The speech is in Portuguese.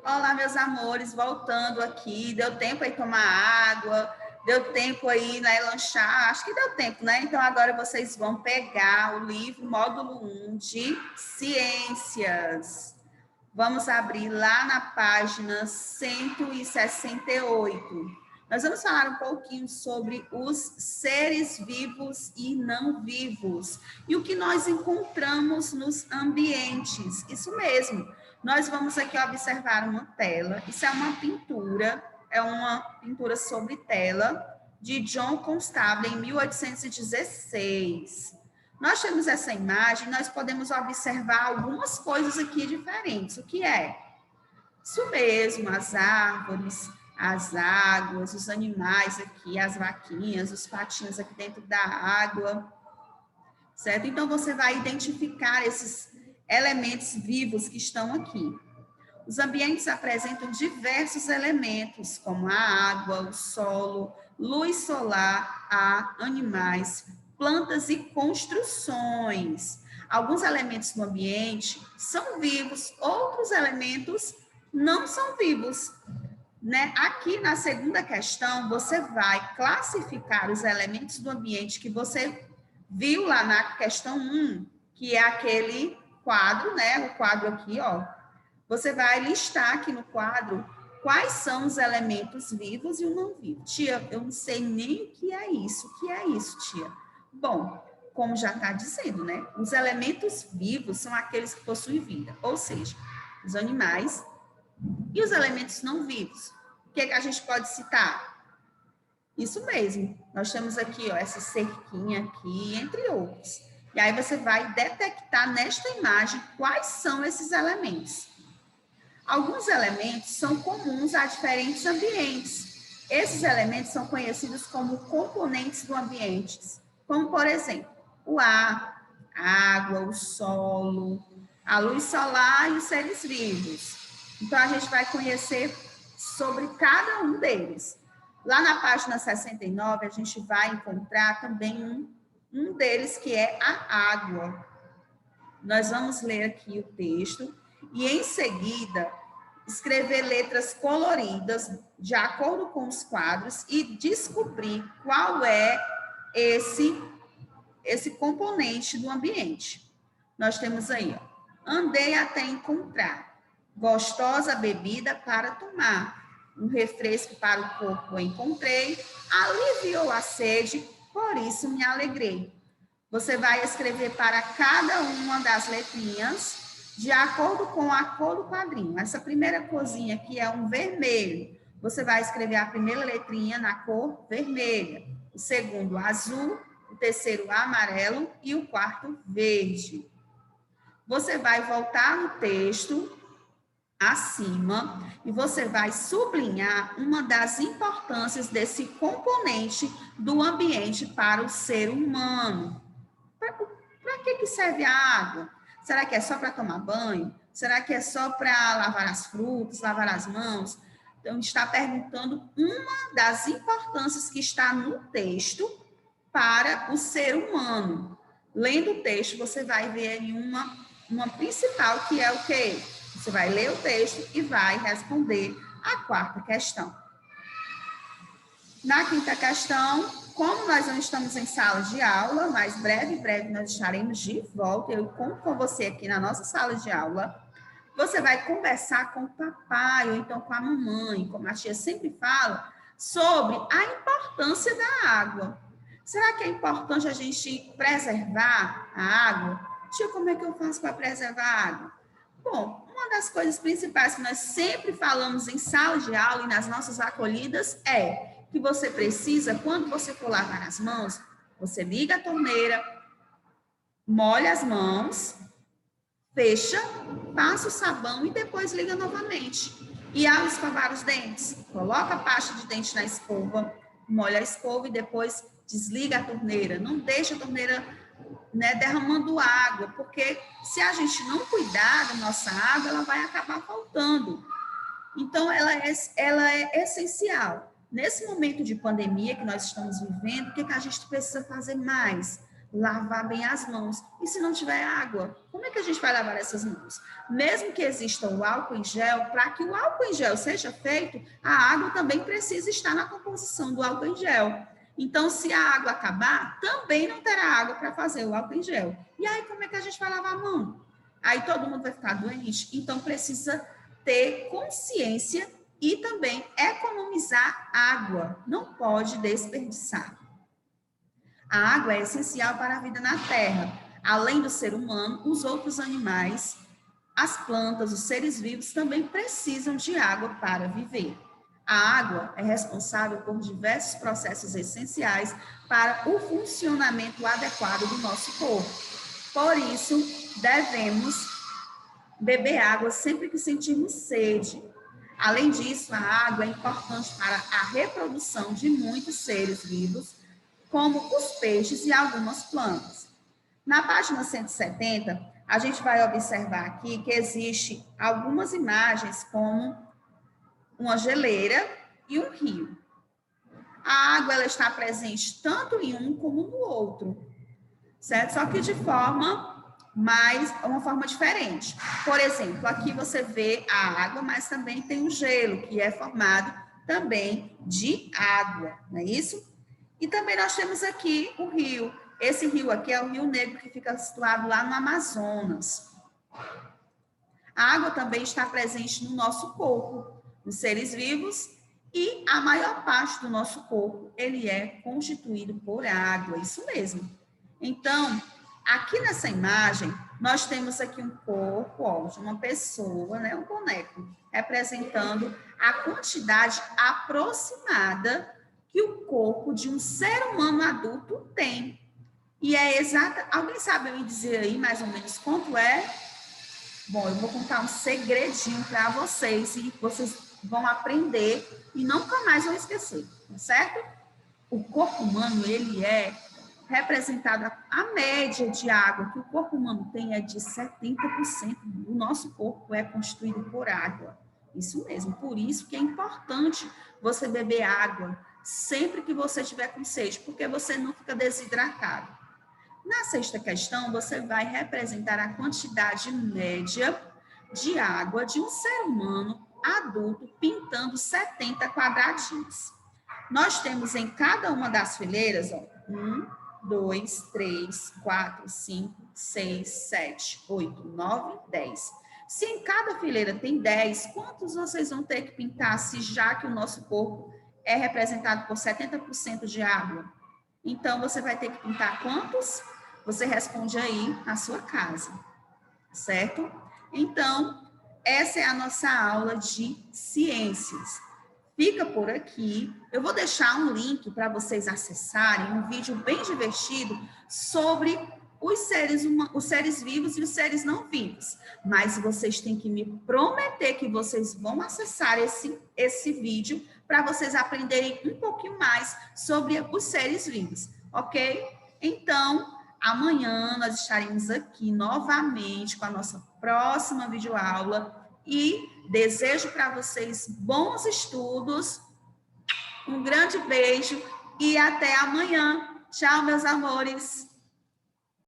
Olá, meus amores, voltando aqui. Deu tempo aí tomar água, deu tempo aí, né, lanchar. Acho que deu tempo, né? Então, agora vocês vão pegar o livro módulo 1 de Ciências. Vamos abrir lá na página 168. Nós vamos falar um pouquinho sobre os seres vivos e não vivos e o que nós encontramos nos ambientes. Isso mesmo. Nós vamos aqui observar uma tela. Isso é uma pintura sobre tela de John Constable em 1816. Nós temos essa imagem, nós podemos observar algumas coisas aqui diferentes. O que é? Isso mesmo, as árvores, as águas, os animais aqui, as vaquinhas, os patinhos aqui dentro da água, certo? Então, você vai identificar esses elementos vivos que estão aqui. Os ambientes apresentam diversos elementos, como a água, o solo, luz solar, ar, animais, plantas e construções. Alguns elementos do ambiente são vivos, outros elementos não são vivos. Né? Aqui na segunda questão, você vai classificar os elementos do ambiente que você viu lá na questão 1, que é aquele quadro, né? O quadro aqui, ó. Você vai listar aqui no quadro quais são os elementos vivos e o não vivo. Tia, eu não sei nem o que é isso. O que é isso, tia? Bom, como já está dizendo, né? Os elementos vivos são aqueles que possuem vida, ou seja, os animais e os elementos não vivos. O que é que a gente pode citar? Isso mesmo. Nós temos aqui, ó, essa cerquinha aqui, entre outros. E aí você vai detectar nesta imagem quais são esses elementos. Alguns elementos são comuns a diferentes ambientes. Esses elementos são conhecidos como componentes do ambiente, como, por exemplo, o ar, a água, o solo, a luz solar e os seres vivos. Então, a gente vai conhecer sobre cada um deles. Lá na página 69, a gente vai encontrar também um deles, que é a água. Nós vamos ler aqui o texto e, em seguida, escrever letras coloridas de acordo com os quadros e descobrir qual é esse componente do ambiente. Nós temos aí, ó, andei até encontrar, gostosa bebida para tomar, um refresco para o corpo encontrei, aliviou a sede, por isso me alegrei. Você vai escrever para cada uma das letrinhas de acordo com a cor do quadrinho. Essa primeira corzinha aqui é um vermelho. Você vai escrever a primeira letrinha na cor vermelha, o segundo azul, o terceiro amarelo e o quarto verde. Você vai voltar no texto acima e você vai sublinhar uma das importâncias desse componente do ambiente para o ser humano. Para que serve a água? Será que é só para tomar banho? Será que é só para lavar as frutas, lavar as mãos? Então, está perguntando uma das importâncias que está no texto para o ser humano. Lendo o texto, você vai ver aí uma principal, que é o quê? Você vai ler o texto e vai responder a quarta questão. Na quinta questão, como nós não estamos em sala de aula, mas breve nós estaremos de volta, eu conto com você aqui na nossa sala de aula, você vai conversar com o papai ou então com a mamãe, como a tia sempre fala, sobre a importância da água. Será que é importante a gente preservar a água? Tia, como é que eu faço para preservar a água? Bom, uma das coisas principais que nós sempre falamos em sala de aula e nas nossas acolhidas é que você precisa, quando você for lavar as mãos, você liga a torneira, molha as mãos, fecha, passa o sabão e depois liga novamente. E ao escovar os dentes, coloca a pasta de dente na escova, molha a escova e depois desliga a torneira. Não deixa a torneira, né, derramando água, porque se a gente não cuidar da nossa água, ela vai acabar faltando. Então, ela é essencial. Nesse momento de pandemia que nós estamos vivendo, o que a gente precisa fazer mais? lavar bem as mãos. E se não tiver água, como é que a gente vai lavar essas mãos? Mesmo que exista o álcool em gel, para que o álcool em gel seja feito, a água também precisa estar na composição do álcool em gel. Então, se a água acabar, também não terá água para fazer o álcool em gel. E aí, como é que a gente vai lavar a mão? Aí todo mundo vai ficar doente. Então, precisa ter consciência e também economizar água. Não pode desperdiçar. A água é essencial para a vida na Terra. Além do ser humano, os outros animais, as plantas, os seres vivos também precisam de água para viver. A água é responsável por diversos processos essenciais para o funcionamento adequado do nosso corpo. Por isso, devemos beber água sempre que sentirmos sede. Além disso, a água é importante para a reprodução de muitos seres vivos, como os peixes e algumas plantas. Na página 170, a gente vai observar aqui que existe algumas imagens como uma geleira e um rio. A água ela está presente tanto em um como no outro, certo? Só que de uma forma diferente. Por exemplo, aqui você vê a água, mas também tem o gelo, que é formado também de água, não é isso? E também nós temos aqui o rio. Esse rio aqui é o Rio Negro, que fica situado lá no Amazonas. A água também está presente no nosso corpo, nos seres vivos, e a maior parte do nosso corpo, ele é constituído por água, isso mesmo. Então, aqui nessa imagem, nós temos aqui um corpo, ó, de uma pessoa, né, um boneco, representando a quantidade aproximada que o corpo de um ser humano adulto tem. E é exata. Alguém sabe me dizer aí mais ou menos quanto é? Bom, eu vou contar um segredinho para vocês e vocês vão aprender e nunca mais vão esquecer, tá certo? O corpo humano, ele é representado, a média de água que o corpo humano tem é de 70%. O nosso corpo é constituído por água. Isso mesmo, por isso que é importante você beber água sempre que você estiver com sede, porque você não fica desidratado. Na sexta questão, você vai representar a quantidade média de água de um ser humano adulto pintando 70 quadradinhos. Nós temos em cada uma das fileiras, ó, 1, 2, 3, 4, 5, 6, 7, 8, 9, 10. Se em cada fileira tem 10, quantos vocês vão ter que pintar, se já que o nosso corpo é representado por 70% de água? Então, você vai ter que pintar quantos? Você responde aí na sua casa, certo? Então, essa é a nossa aula de ciências. Fica por aqui. Eu vou deixar um link para vocês acessarem, um vídeo bem divertido sobre os seres vivos e os seres não vivos. Mas vocês têm que me prometer que vocês vão acessar esse vídeo para vocês aprenderem um pouquinho mais sobre os seres vivos, ok? Então, amanhã nós estaremos aqui novamente com a nossa próxima videoaula e desejo para vocês bons estudos, um grande beijo e até amanhã. Tchau, meus amores!